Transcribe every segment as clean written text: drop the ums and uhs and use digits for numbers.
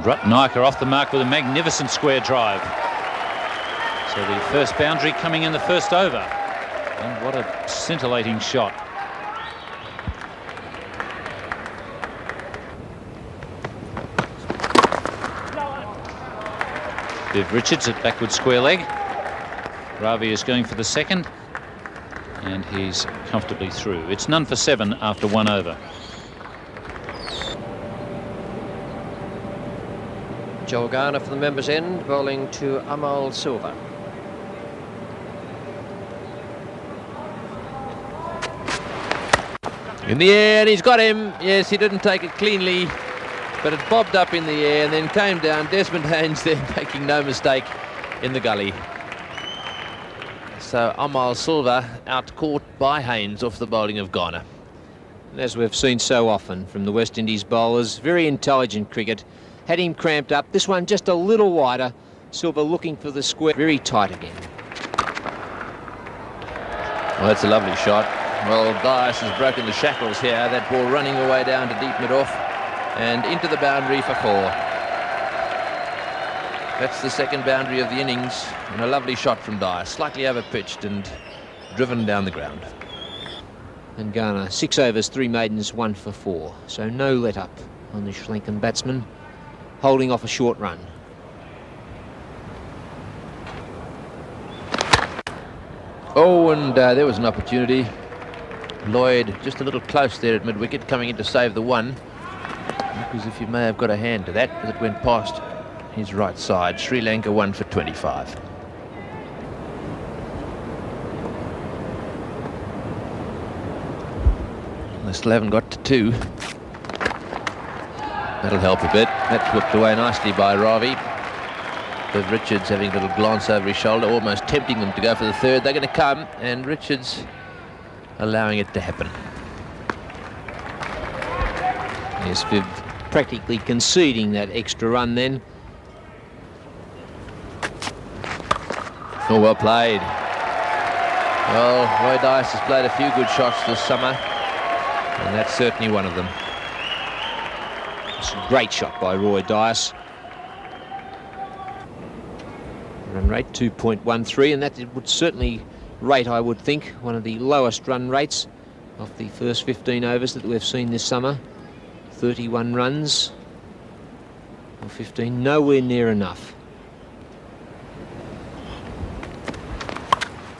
And Ratnaika off the mark with a magnificent square drive. So the first boundary coming in the first over. And what a scintillating shot. Viv Richards at backward square leg. Ravi is going for the second. And he's comfortably through. It's none for 7 after 1 over. Joel Garner for the members' end, bowling to Amal Silva. In the air, and he's got him. Yes, he didn't take it cleanly, but it bobbed up in the air and then came down. Desmond Haynes there making no mistake in the gully. So Amal Silva out caught by Haynes off the bowling of Garner. And as we've seen so often from the West Indies bowlers, very intelligent cricket. Had him cramped up. This one just a little wider. Silva looking for the square. Very tight again. Well, that's a lovely shot. Well, Dias has broken the shackles here. That ball running away down to deep mid-off and into the boundary for 4. That's the second boundary of the innings, and a lovely shot from Dias. Slightly over-pitched and driven down the ground. And Garner, 6 overs, 3 maidens, 1 for 4. So no let-up on the Sri Lankan batsman, holding off a short run. Oh, and there was an opportunity. Lloyd just a little close there at mid-wicket, coming in to save the 1. Because if you may have got a hand to that, as it went past his right side. Sri Lanka 1 for 25. They still haven't got to 2. That'll help a bit. That's whipped away nicely by Ravi. With Richards having a little glance over his shoulder, almost tempting them to go for the 3rd. They're going to come, and Richards allowing it to happen. Yes, Viv practically conceding that extra run then. Oh, well played. Well, Roy Dias has played a few good shots this summer, and that's certainly one of them. It's a great shot by Roy Dias. Run rate 2.13, and that would certainly rate, I would think, one of the lowest run rates of the first 15 overs that we've seen this summer. 31 runs or 15, nowhere near enough.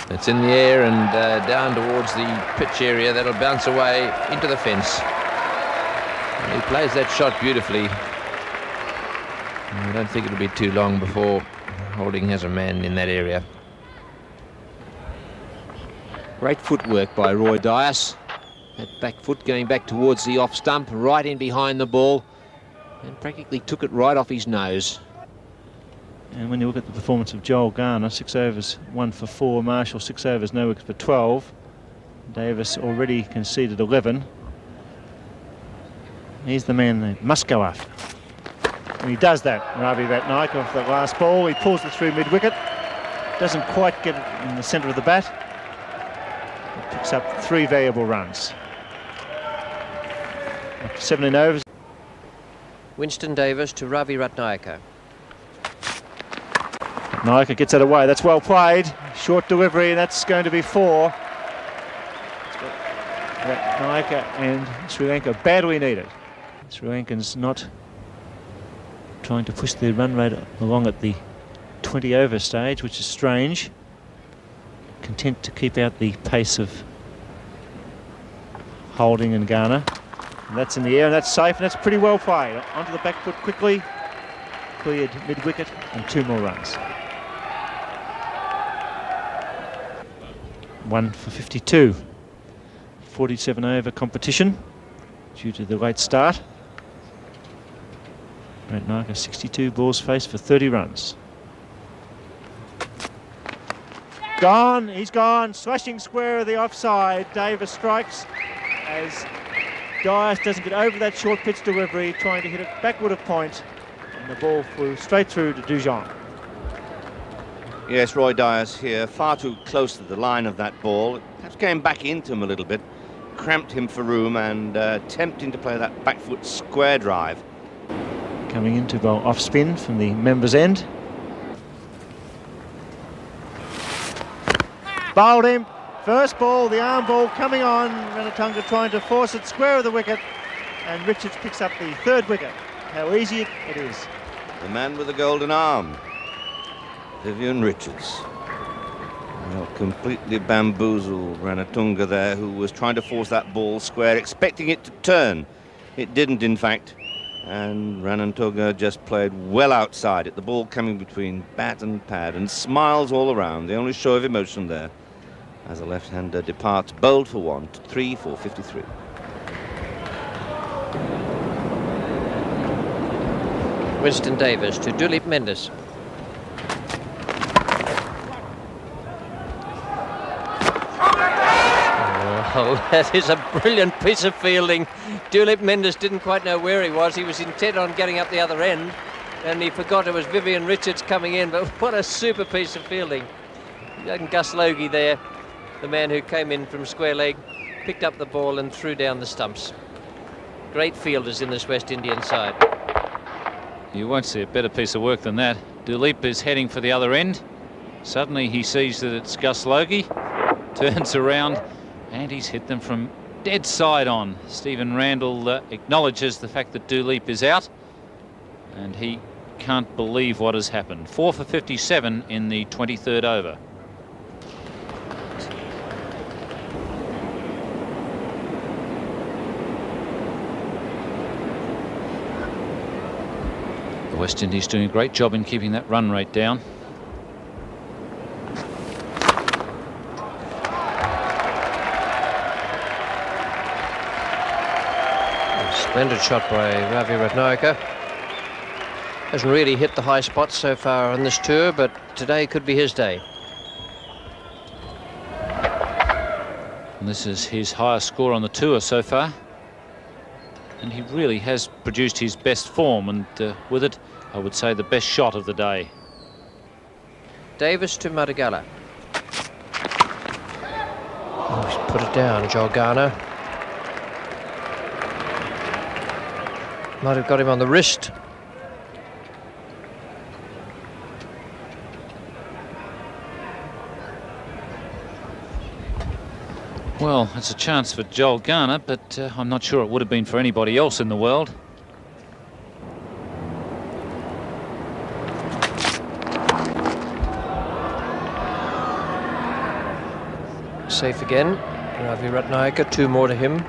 It's in the air and down towards the pitch area. That'll bounce away into the fence. And he plays that shot beautifully. I don't think it'll be too long before Holding has a man in that area. Great footwork by Roy Dias. That back foot going back towards the off stump, right in behind the ball, and practically took it right off his nose. And when you look at the performance of Joel Garner, 6 overs, 1 for 4. Marshall, 6 overs, no wickets for 12. Davis already conceded 11. He's the man they must go after. And he does that, Ravi Ratnaik, off that last ball. He pulls it through mid-wicket. Doesn't quite get it in the centre of the bat. He picks up 3 valuable runs. After 17 overs. Winston Davis to Ravi Ratnaika. Ratnaika gets it away. That's well played. Short delivery, and that's going to be 4. Ratnaika and Sri Lanka badly needed. Sri Lankans not trying to push their run rate along at the 20 over stage, which is strange. Content to keep out the pace of Holding and Garner. And that's in the air, and that's safe, and that's pretty well played. Onto the back foot quickly, cleared mid-wicket, and 2 more runs. 1 for 52. 47 over competition due to the late start. Ratnaika 62 balls faced for 30 runs. Gone, he's gone, slashing square of the offside. Davis strikes as Dias doesn't get over that short pitch delivery, trying to hit it backward of point, and the ball flew straight through to Dujon. Yes, Roy Dias here, far too close to the line of that ball. Perhaps came back into him a little bit, cramped him for room, and tempting to play that back foot square drive. coming in to bowl off spin from the members' end. Bowled him. First ball, the arm ball coming on. Ranatunga trying to force it square of the wicket, and Richards picks up the third wicket. How easy it is. The man with the golden arm, Vivian Richards. Well, completely bamboozled Ranatunga there, who was trying to force that ball square, expecting it to turn. It didn't, in fact, and Ranatunga just played well outside it. The ball coming between bat and pad, and smiles all around, the only show of emotion there, as a left-hander departs bowled for 1 to 3 for 53. Winston Davis to Duleep Mendes. Oh, that is a brilliant piece of fielding. Duleep Mendes didn't quite know where he was. He was intent on getting up the other end, and he forgot it was Vivian Richards coming in. But what a super piece of fielding. Young Gus Logie there, the man who came in from square leg, picked up the ball and threw down the stumps. Great fielders in this West Indian side. You won't see a better piece of work than that. Duleep is heading for the other end. Suddenly he sees that it's Gus Logie, turns around, and he's hit them from dead side on. Stephen Randall acknowledges the fact that Duleep is out, and he can't believe what has happened. 4 for 57 in the 23rd over. The West Indies doing a great job in keeping that run rate down. Splendid shot by Ravi Ratnayaka. Hasn't really hit the high spots so far on this tour, but today could be his day. And this is his highest score on the tour so far. And he really has produced his best form, and with it, I would say the best shot of the day. Davis to Madagala. Oh, he's put it down, Jolgana. Might have got him on the wrist. Well, it's a chance for Joel Garner, but I'm not sure it would have been for anybody else in the world. Safe again. Ravi Ratnayaka, 2 more to him.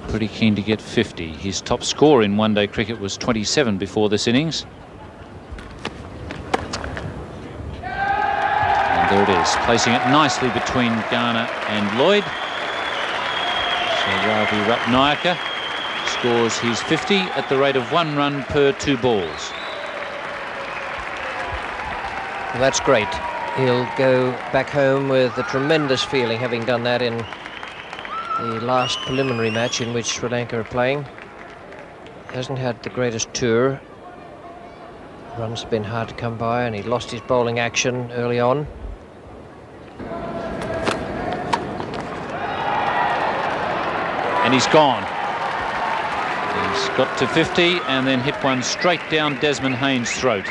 Pretty keen to get 50. His top score in one-day cricket was 27 before this innings. And there it is, placing it nicely between Garner and Lloyd. So Ravi Ratnayaka scores his 50 at the rate of 1 run per 2 balls. Well, that's great. He'll go back home with a tremendous feeling, having done that in the last preliminary match in which Sri Lanka are playing. Hasn't had the greatest tour. Runs have been hard to come by, and he lost his bowling action early on. And he's gone. He's got to 50 and then hit one straight down Desmond Haynes' throat.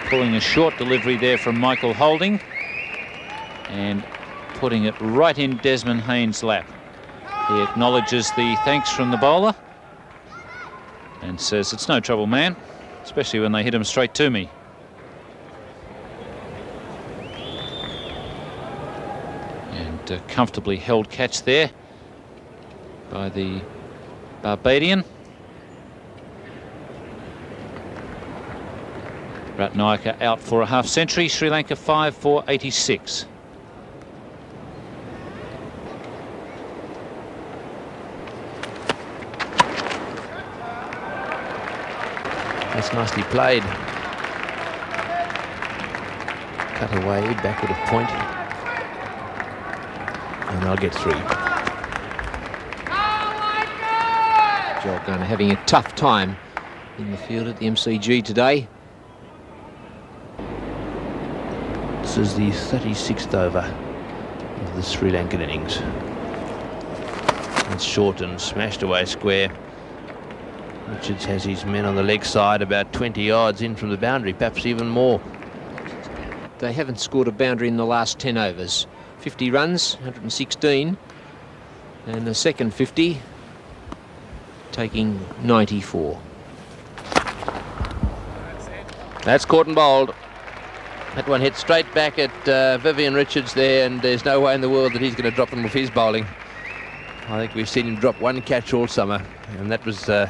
Pulling a short delivery there from Michael Holding and putting it right in Desmond Haynes' lap. He acknowledges the thanks from the bowler and says, "It's no trouble, man," especially when they hit him straight to me. And comfortably held catch there by the Barbadian. Ratnayaka out for a half century. Sri Lanka 5 for 86. That's nicely played. Cut away, backward of point. And they'll get 3. Joel Garner having a tough time in the field at the MCG today. This is the 36th over of the Sri Lankan innings. It's short and smashed away square. Richards has his men on the leg side about 20 yards in from the boundary, perhaps even more. They haven't scored a boundary in the last 10 overs. 50 runs, 116, and the second 50 taking 94. That's caught and bowled. That one hit straight back at Vivian Richards there, and there's no way in the world that he's going to drop them with his bowling. I think we've seen him drop one catch all summer, and that was a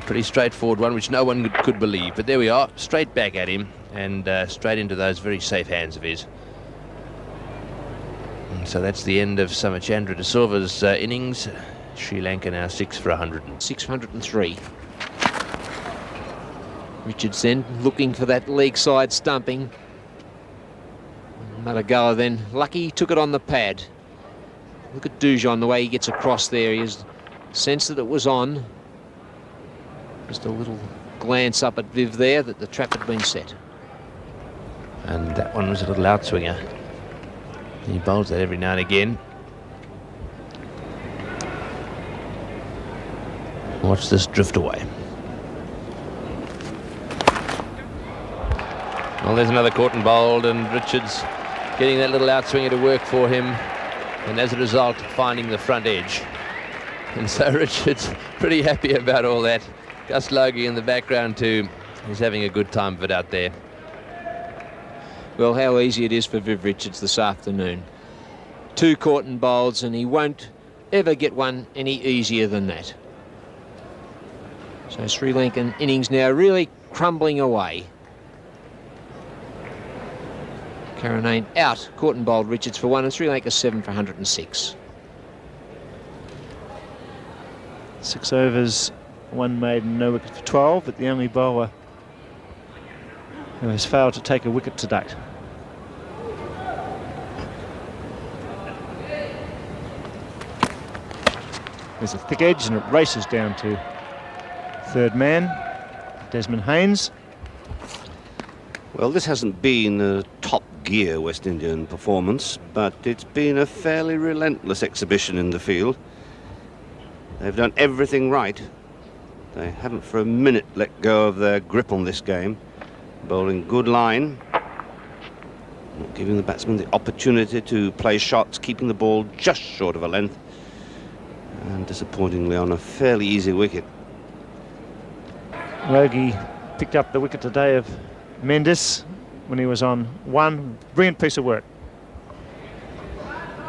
pretty straightforward one, which no one could believe. But there we are, straight back at him, and straight into those very safe hands of his. And so that's the end of Samachandra De Silva's innings. Sri Lanka now 6 for 100. 603. Richards then looking for that leg side stumping. Madagala then lucky, he took it on the pad. Look at Dujon, the way he gets across there. He has sense that it was on. Just a little glance up at Viv there that the trap had been set. And that one was a little outswinger. He bowls that every now and again. Watch this drift away. Well, there's another caught and bowled, and Richards getting that little outswinger to work for him, and as a result finding the front edge. And so Richards pretty happy about all that. Gus Logie in the background too. He's having a good time of it out there. Well, how easy it is for Viv Richards this afternoon. 2 caught and bowls, and he won't ever get one any easier than that. So Sri Lankan innings now really crumbling away. Karanane out, caught and bowled Richards for 1, and Sri Lanka 7 for 106. 6 overs, 1 maiden, no wicket for 12, but the only bowler who has failed to take a wicket to date. There's a thick edge and it races down to third man, Desmond Haynes. Well, this hasn't been a top gear West Indian performance, but it's been a fairly relentless exhibition in the field. They've done everything right. They haven't for a minute let go of their grip on this game. Bowling good line, not giving the batsman the opportunity to play shots, keeping the ball just short of a length, and disappointingly on a fairly easy wicket. Logie picked up the wicket today of Mendes when he was on 1. Brilliant piece of work.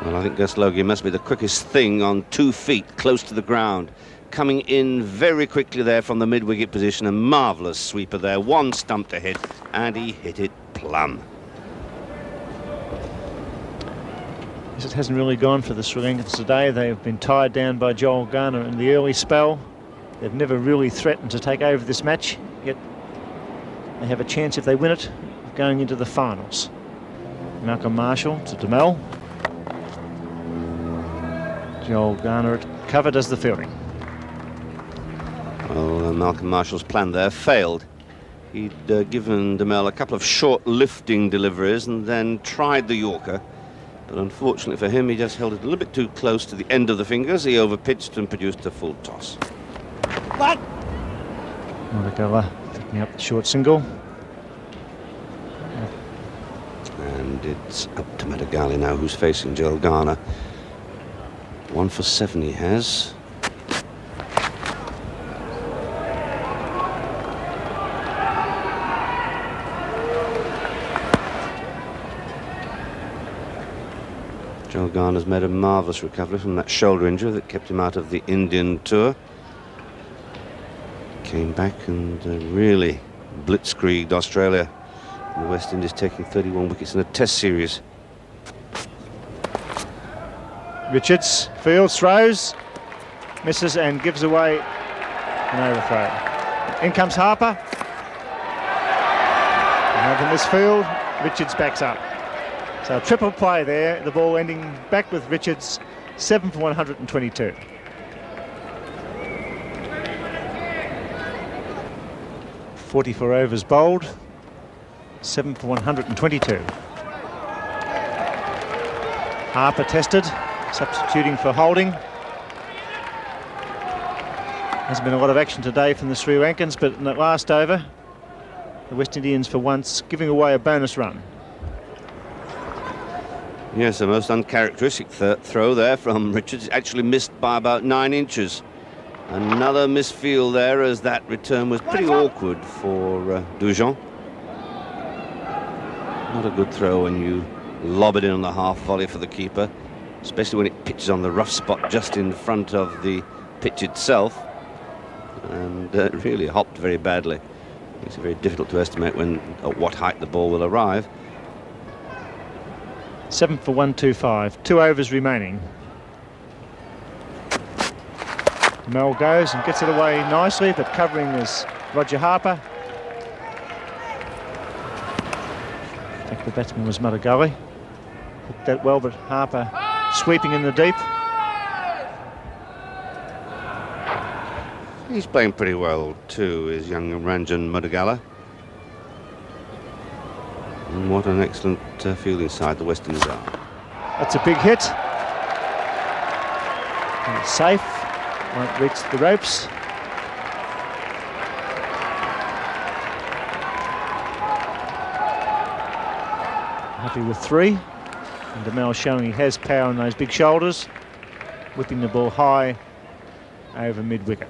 Well, I think Gus Logie must be the quickest thing on 2 feet close to the ground. Coming in very quickly there from the mid-wicket position. A marvellous sweeper there. 1 stump to hit, and he hit it plumb. It hasn't really gone for the Sri Lankans today. They've been tied down by Joel Garner in the early spell. They've never really threatened to take over this match, yet they have a chance, if they win it, of going into the finals. Malcolm Marshall to Demel. Joel Garner at cover does the fielding. Well, Malcolm Marshall's plan there failed. He'd given Demel a couple of short lifting deliveries and then tried the Yorker. But unfortunately for him, he just held it a little bit too close to the end of the fingers. He overpitched and produced a full toss. What? Madagala picking up the short single. And it's up to Madagala now, who's facing Joel Garner. 1 for 7 he has. Joel Garner's made a marvellous recovery from that shoulder injury that kept him out of the Indian tour. Came back and really blitzkrieged Australia. The West Indies taking 31 wickets in a test series. Richards fields, throws, misses and gives away an overthrow. In comes Harper. And in this field, Richards backs up. So a triple play there, the ball ending back with Richards, 7 for 122. .44 overs bowled, 7 for 122. Harper tested, substituting for Holding. Hasn't been a lot of action today from the Sri Lankans, but in that last over, the West Indians for once giving away a bonus run. Yes, a most uncharacteristic throw there from Richards. Actually missed by about 9 inches. Another misfield there, as that return was pretty awkward for Dujon. Not a good throw when you lob it in on the half volley for the keeper, especially when it pitches on the rough spot just in front of the pitch itself, and really hopped very badly. It's very difficult to estimate at what height the ball will arrive. 7 for 125, 2 overs remaining. Mel goes and gets it away nicely, but covering is Roger Harper. I think the batsman was Mudagully. Hit that well, but Harper sweeping in the deep. He's playing pretty well too, is young Ranjan Mudagala. And what an excellent fielding side the West Indies are. That's a big hit. And it's safe. Won't reach the ropes. Happy with 3. And Demel showing he has power on those big shoulders. Whipping the ball high over mid-wicket.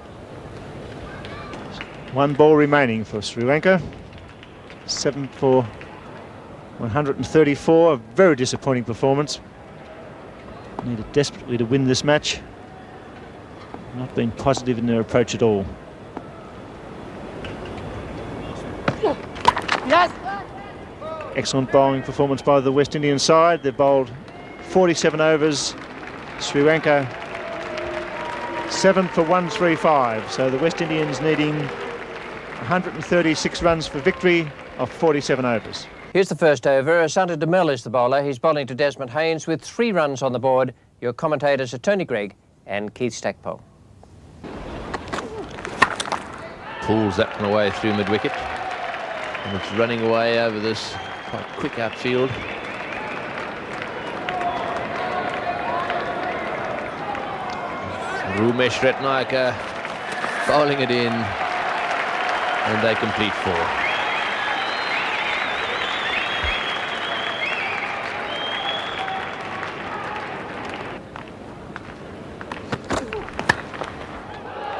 1 ball remaining for Sri Lanka. 7 for 134. A very disappointing performance. Needed desperately to win this match. Not been positive in their approach at all. Yes. Excellent bowling performance by the West Indian side. They've bowled 47 overs. Sri Lanka 7 for 135. So the West Indians needing 136 runs for victory of 47 overs. Here's the first over. Asante Demel is the bowler. He's bowling to Desmond Haynes with 3 runs on the board. Your commentators are Tony Greig and Keith Stackpole. Pulls that one away through mid-wicket, and it's running away over this quite quick outfield. Rumesh Ratnayaka bowling it in, and they complete 4.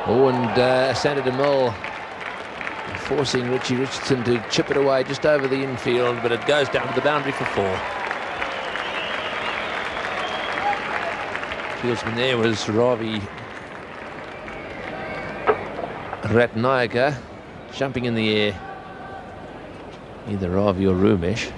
Oh, and Asante Demel forcing Richie Richardson to chip it away just over the infield, but it goes down to the boundary for 4. Fieldsman there was Ravi Ratnayaka, jumping in the air, either Ravi or Rumesh.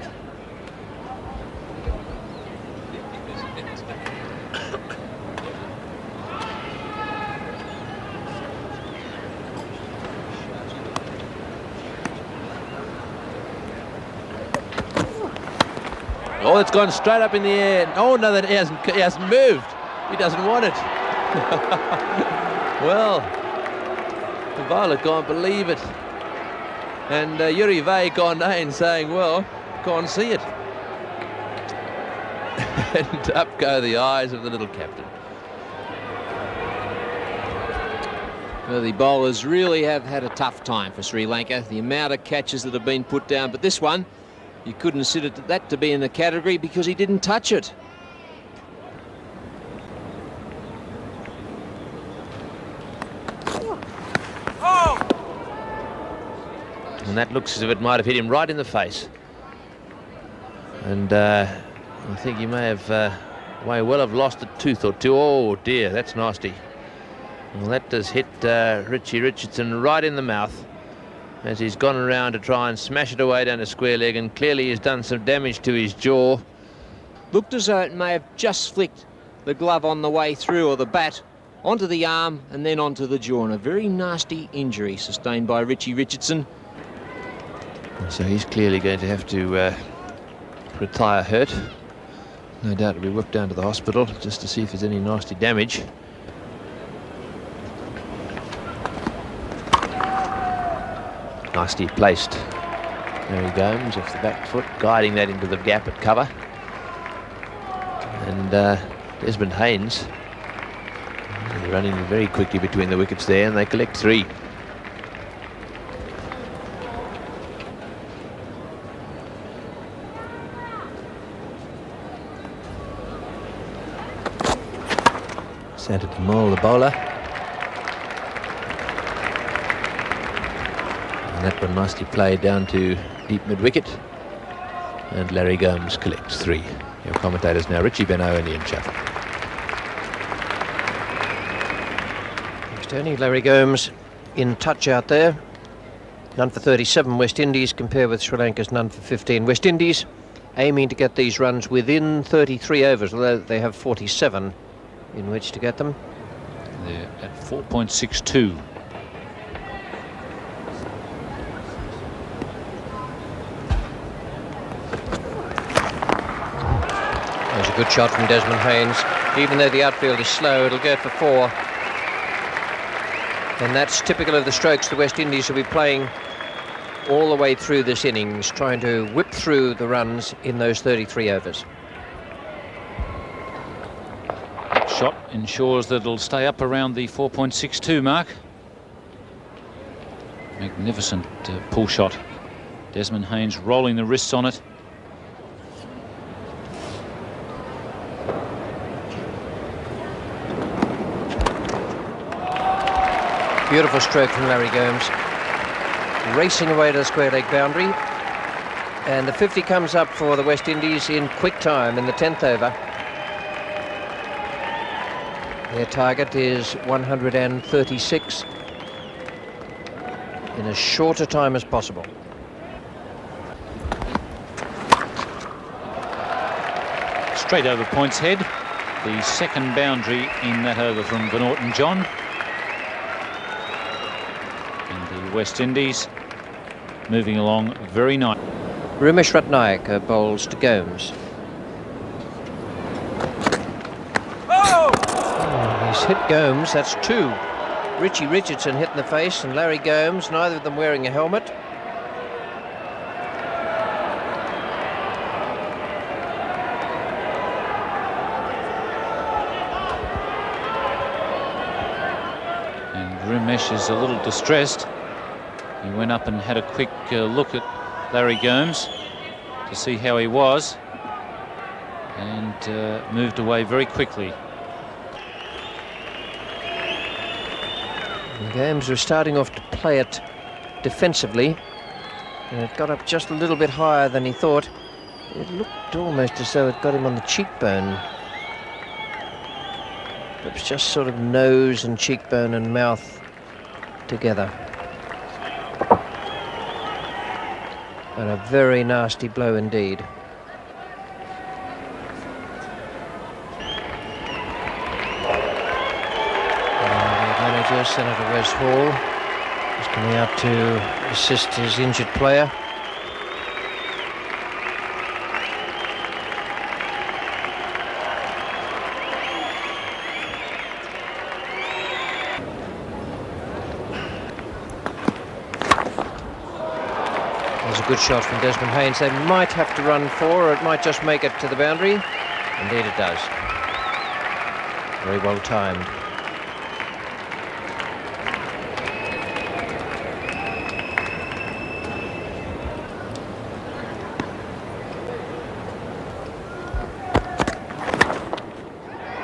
Oh, it's gone straight up in the air. Oh no, that he hasn't moved. He doesn't want it. Well, the bowler can't believe it. And Yuri Vey gone in saying, well, go and see it. And up go the eyes of the little captain. Well, the bowlers really have had a tough time for Sri Lanka. The amount of catches that have been put down, but this one, you couldn't consider that to be in the category because he didn't touch it. And that looks as if it might have hit him right in the face. And I think he may well have lost a tooth or 2. Oh dear, that's nasty. Well, that does hit Richie Richardson right in the mouth as he's gone around to try and smash it away down a square leg, and clearly he's done some damage to his jaw. Looked as though it may have just flicked the glove on the way through, or the bat, onto the arm and then onto the jaw. And a very nasty injury sustained by Richie Richardson. So he's clearly going to have to retire hurt. No doubt he'll be whipped down to the hospital just to see if there's any nasty damage. Nicely placed. There he goes off the back foot, guiding that into the gap at cover. And Desmond Haynes They're running very quickly between the wickets there, and they collect 3. Santa Demol, the bowler. And that one nicely played down to deep mid-wicket. And Larry Gomes collects 3. Your commentators now, Richie Beno and Ian Chaffin. Thanks, Tony. Larry Gomes in touch out there. None for 37 West Indies compared with Sri Lanka's none for 15. West Indies aiming to get these runs within 33 overs, although they have 47 in which to get them. They're at 4.62. There's a good shot from Desmond Haynes. Even though the outfield is slow, it'll go for 4. And that's typical of the strokes the West Indies will be playing all the way through this innings, trying to whip through the runs in those 33 overs. Shot ensures that it'll stay up around the 4.62 mark. Magnificent pull shot. Desmond Haynes rolling the wrists on it. Beautiful stroke from Larry Gomes. Racing away to the square leg boundary. And the 50 comes up for the West Indies in quick time in the 10th over. Their target is 136 in as short a time as possible. Straight over points head. The second boundary in that over from Van Orton John. And the West Indies moving along very nice. Rumesh Ratnayaka bowls to Gomes. He's hit Gomes, that's 2. Richie Richardson hit in the face and Larry Gomes, neither of them wearing a helmet. And Rumesh is a little distressed. He went up and had a quick look at Larry Gomes to see how he was and moved away very quickly. Gomes was starting off to play it defensively, and it got up just a little bit higher than he thought. It looked almost as though it got him on the cheekbone. It was just sort of nose and cheekbone and mouth together. And a very nasty blow indeed. Senator Wes Hall is coming out to assist his injured player. There's a good shot from Desmond Haynes. They might have to run 4, or it might just make it to the boundary. Indeed it does. Very well timed.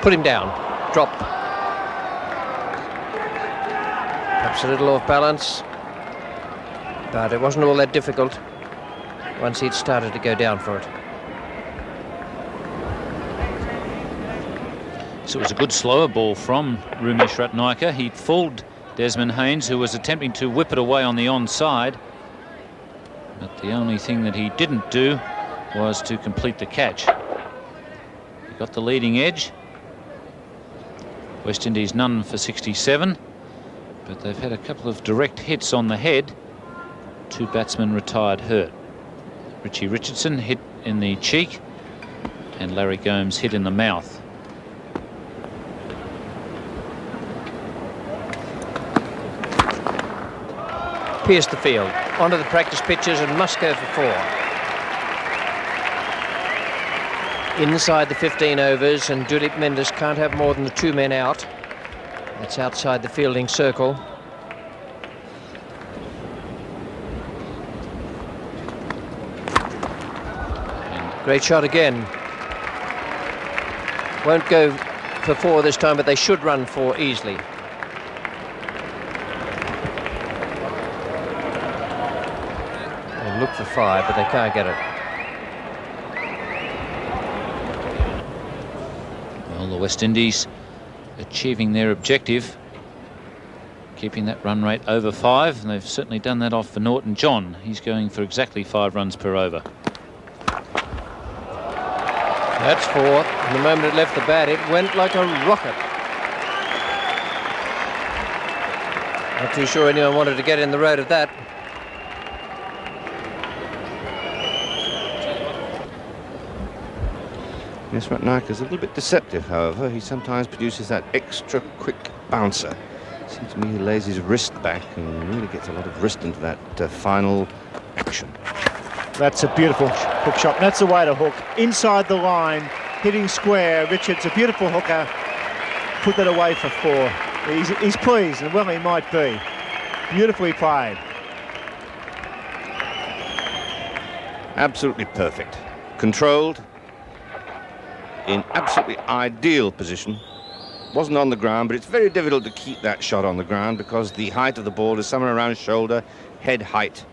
Put him down. Drop. Perhaps a little off balance, but it wasn't all that difficult once he'd started to go down for it. So it was a good slower ball from Rumesh Ratnayaka. He fooled Desmond Haynes, who was attempting to whip it away on the onside. But the only thing that he didn't do was to complete the catch. He got the leading edge. West Indies none for 67, but they've had a couple of direct hits on the head. 2 batsmen retired hurt. Richie Richardson hit in the cheek and Larry Gomes hit in the mouth. Pierced the field, onto the practice pitches and must go for 4. Inside the 15 overs, and Dulip Mendes can't have more than the 2 men out. That's outside the fielding circle. Great shot again. Won't go for 4 this time, but they should run 4 easily. They look for 5, but they can't get it. Well, the West Indies achieving their objective, keeping that run rate over 5, and they've certainly done that off for Norton John. He's going for exactly 5 runs per over. That's 4. And the moment it left the bat, it went like a rocket. Not too sure anyone wanted to get in the road of that. Yes, Ratnaka's a little bit deceptive, however. He sometimes produces that extra quick bouncer. Seems to me he lays his wrist back and really gets a lot of wrist into that final action. That's a beautiful hook shot. That's the way to hook. Inside the line, hitting square. Richards, a beautiful hooker. Put that away for 4. He's pleased, and well he might be. Beautifully played. Absolutely perfect. Controlled. In absolutely ideal position. Wasn't on the ground, but it's very difficult to keep that shot on the ground because the height of the ball is somewhere around shoulder, head height.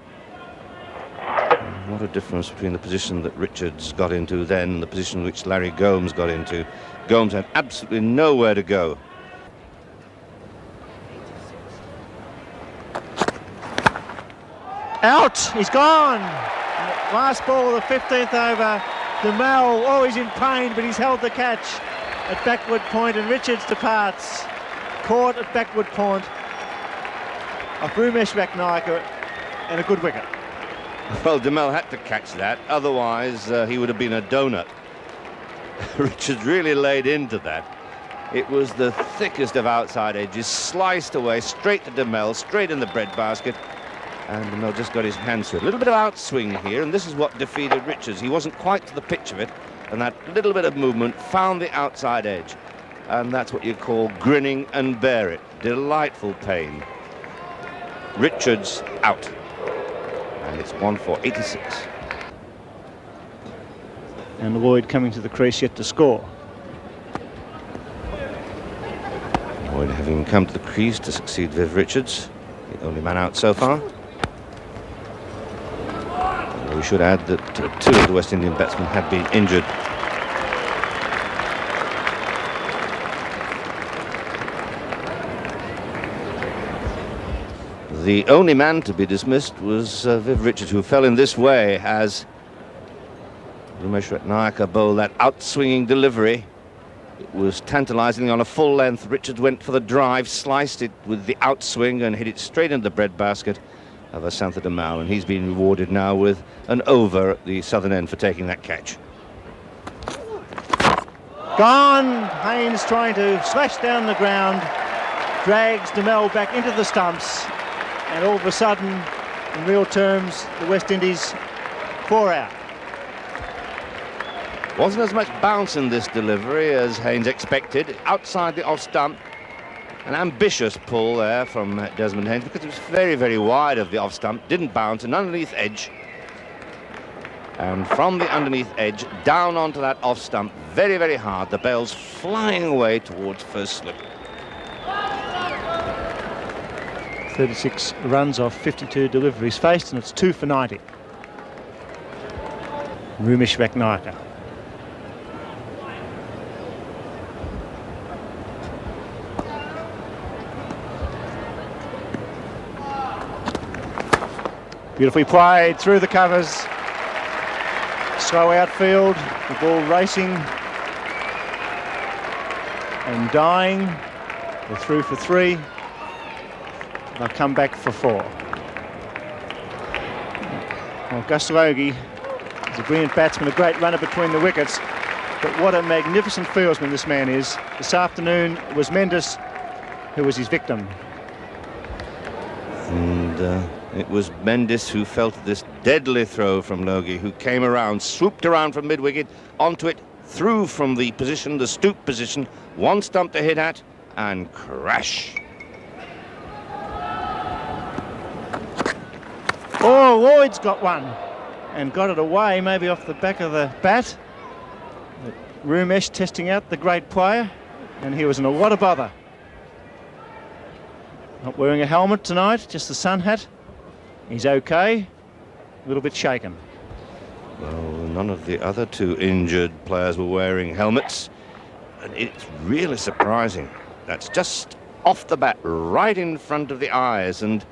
What a difference between the position that Richards got into then and the position which Larry Gomes got into. Gomes had absolutely nowhere to go. Out! He's gone! Last ball of the 15th over. DeMel, oh, he's in pain, but he's held the catch at backward point, and Richards departs. Caught at backward point of Rumesh Ratnaka, and a good wicket. Well, DeMel had to catch that, otherwise he would have been a donut. Richards really laid into that. It was the thickest of outside edges, sliced away, straight to DeMel, straight in the breadbasket, and DeMel just got his hands to it. A little bit of outswing here, and this is what defeated Richards. He wasn't quite to the pitch of it, and that little bit of movement found the outside edge, and that's what you call grinning and bear it. Delightful pain. Richards out. And it's 1 for 86. And Lloyd coming to the crease yet to score. Lloyd having come to the crease to succeed Viv Richards, the only man out so far. We should add that 2 of the West Indian batsmen had been injured. The only man to be dismissed was Viv Richards, who fell in this way as Rumesh Ratnaka bowled that outswinging delivery. It was tantalising on a full length. Richards went for the drive, sliced it with the outswing and hit it straight into the breadbasket of Asantha DeMel, and he's been rewarded now with an over at the southern end for taking that catch. Gone! Haynes trying to slash down the ground, drags DeMel back into the stumps, and all of a sudden, in real terms, the West Indies 4 out. Wasn't as much bounce in this delivery as Haynes expected. Outside the off stump, an ambitious pull there from Desmond Haynes because it was very, very wide of the off stump. Didn't bounce, an underneath edge. And from the underneath edge, down onto that off stump, very, very hard. The bell's flying away towards first slip. 36 runs off 52 deliveries faced, and it's 2 for 90. Rumesh Ratnaka. Beautifully played through the covers. Slow outfield, the ball racing and dying. They're through for 3. They'll come back for 4. Well, Gus Logie is a brilliant batsman, a great runner between the wickets, but what a magnificent fieldsman this man is. This afternoon it was Mendes who was his victim. And it was Mendes who felt this deadly throw from Logie, who came around, swooped around from mid-wicket, onto it, through from the position, the stoop position, one stump to hit at, and crash. Oh, Lloyd's got one and got it away, maybe off the back of the bat. Rumesh testing out the great player, and he was in a lot of bother. Not wearing a helmet tonight, just the sun hat. He's okay, a little bit shaken. Well, none of the other two injured players were wearing helmets, and it's really surprising. That's just off the bat, right in front of the eyes, and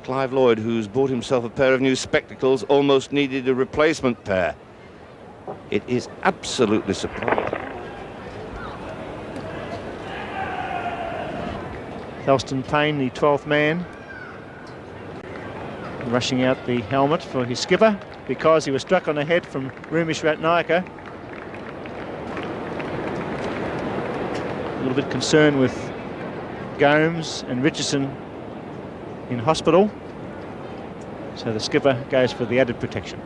Clive Lloyd, who's bought himself a pair of new spectacles, almost needed a replacement pair. It is absolutely surprising. Thelston Payne, the 12th man, rushing out the helmet for his skipper because he was struck on the head from Rumesh Ratnayake. A little bit concerned with Gomes and Richardson in hospital, so the skipper goes for the added protection.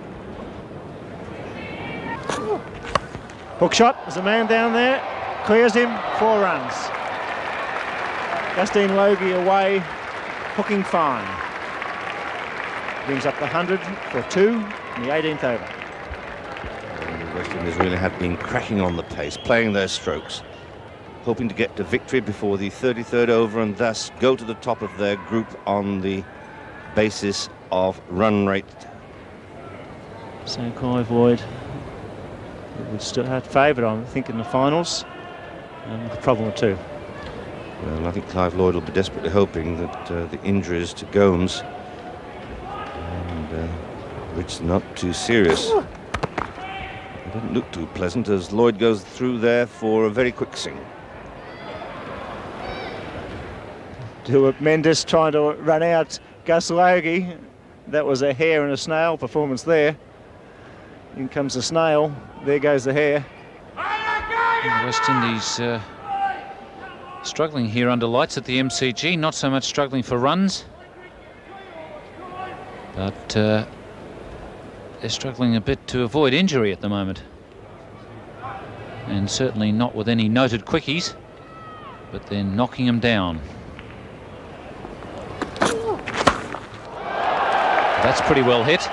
Hook shot, there's a man down there, clears him, 4 runs. Justine Logie away, hooking fine. Brings up the 100 for 2 in the 18th over. The West Indies really have been cracking on the pace, playing their strokes, hoping to get to victory before the 33rd over and thus go to the top of their group on the basis of run rate. So Clive Lloyd would still have favourite, I think, in the finals, with a problem or two. Well, I think Clive Lloyd will be desperately hoping that the injuries to Gomes and Rich not too serious. It doesn't look too pleasant as Lloyd goes through there for a very quick sing. Stuart Mendes trying to run out Gus Logie. That was a hare and a snail performance there. In comes the snail, there goes the hare. And West Indies struggling here under lights at the MCG, not so much struggling for runs, but they're struggling a bit to avoid injury at the moment, and certainly not with any noted quickies, but they're knocking them down. That's pretty well hit,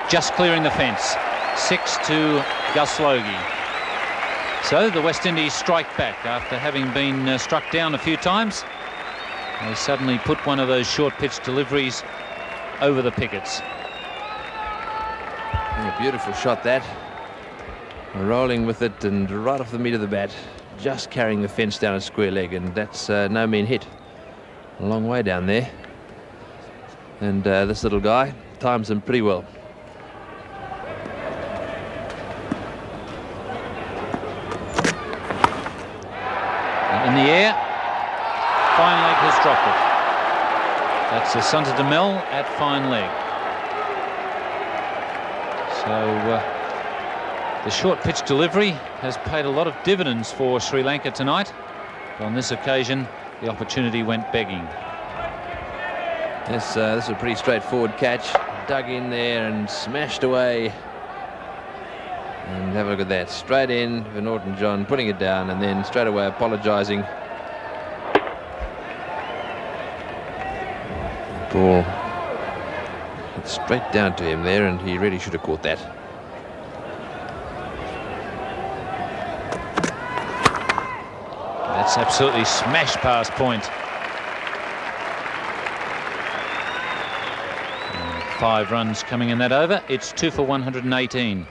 just clearing the fence. 6 to Gus Logie. So the West Indies strike back after having been struck down a few times. They suddenly put one of those short pitch deliveries over the pickets. A beautiful shot that. Rolling with it and right off the meat of the bat, just carrying the fence down a square leg, and that's no mean hit. A long way down there. And this little guy times him pretty well. In the air, fine leg has dropped it. That's a Sunta Demel at fine leg. So the short pitch delivery has paid a lot of dividends for Sri Lanka tonight. But on this occasion, the opportunity went begging. This is a pretty straightforward catch. Dug in there and smashed away. And have a look at that. Straight in for Norton John, putting it down, and then straight away apologising. Ball hit straight down to him there, and he really should have caught that. That's absolutely smashed past point. 5 runs coming in that over. It's 2 for 118.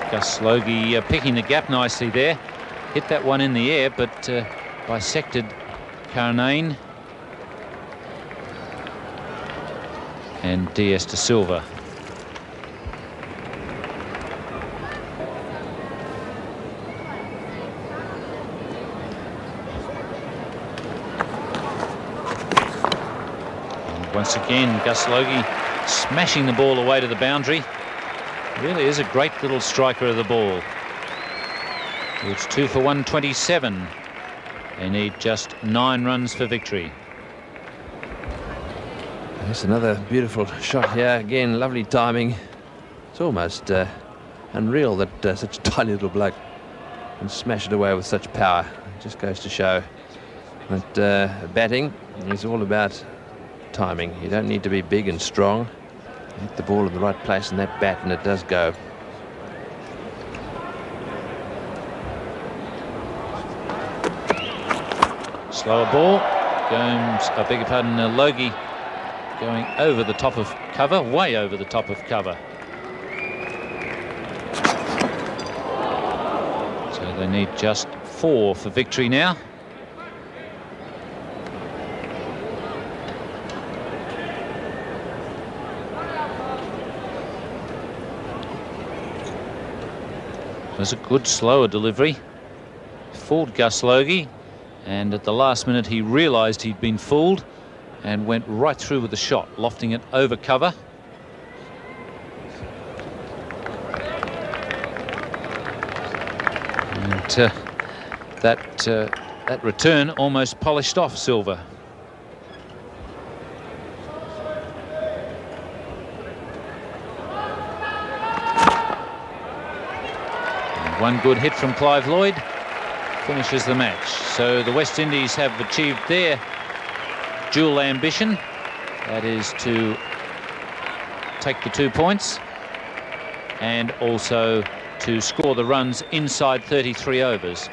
Gus Logie picking the gap nicely there. Hit that one in the air, but bisected Karnane and DS de Silva. And once again, Gus Logie smashing the ball away to the boundary. Really is a great little striker of the ball. It's 2 for 127. They need just 9 runs for victory. That's another beautiful shot here. Again, lovely timing. It's almost unreal that such a tiny little bloke can smash it away with such power. It just goes to show that batting is all about timing. You don't need to be big and strong. Hit the ball in the right place in that bat and it does go. Slower ball. Gomes, I beg your pardon, Logie going over the top of cover, way over the top of cover. So they need just 4 for victory now. It was a good slower delivery. Fooled Gus Logie, and at the last minute he realised he'd been fooled and went right through with the shot, lofting it over cover. And that return almost polished off Silver. And one good hit from Clive Lloyd finishes the match. So the West Indies have achieved their dual ambition. That is to take the 2 points and also to score the runs inside 33 overs.